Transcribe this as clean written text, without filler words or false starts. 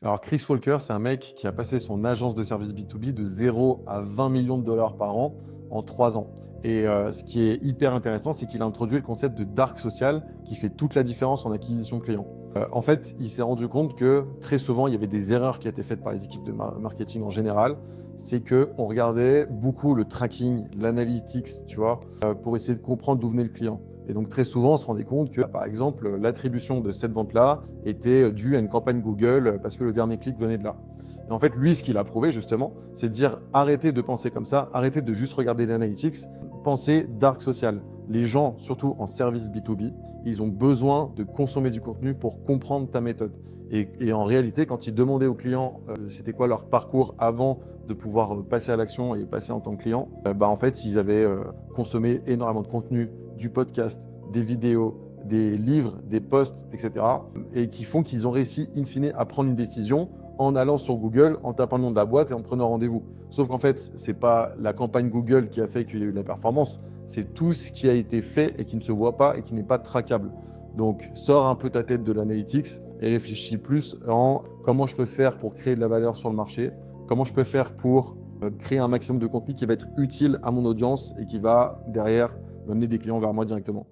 Alors Chris Walker, c'est un mec qui a passé son agence de service B2B de 0 à 20 millions de dollars par an en 3 ans. Et ce qui est hyper intéressant, c'est qu'il a introduit le concept de dark social qui fait toute la différence en acquisition client. En fait, il s'est rendu compte que très souvent, il y avait des erreurs qui étaient faites par les équipes de marketing en général. C'est qu'on regardait beaucoup le tracking, l'analytics, tu vois, pour essayer de comprendre d'où venait le client. Et donc très souvent, on se rendait compte que, par exemple, l'attribution de cette vente-là était due à une campagne Google parce que le dernier clic venait de là. Et en fait, lui, ce qu'il a prouvé justement, c'est de dire arrêtez de penser comme ça, arrêtez de juste regarder l'analytics, pensez dark social. Les gens, surtout en service B2B, ils ont besoin de consommer du contenu pour comprendre ta méthode. Et en réalité, quand ils demandaient aux clients c'était quoi leur parcours avant de pouvoir passer à l'action et passer en tant que client, en fait, ils avaient consommé énormément de contenu, du podcast, des vidéos, des livres, des posts, etc. Et qui font qu'ils ont réussi, in fine, à prendre une décision en allant sur Google, en tapant le nom de la boîte et en prenant rendez-vous. Sauf qu'en fait, c'est pas la campagne Google qui a fait qu'il y a eu de la performance, c'est tout ce qui a été fait et qui ne se voit pas et qui n'est pas traquable. Donc, sors un peu ta tête de l'analytics et réfléchis plus en comment je peux faire pour créer de la valeur sur le marché, comment je peux faire pour créer un maximum de contenu qui va être utile à mon audience et qui va derrière m'amener des clients vers moi directement.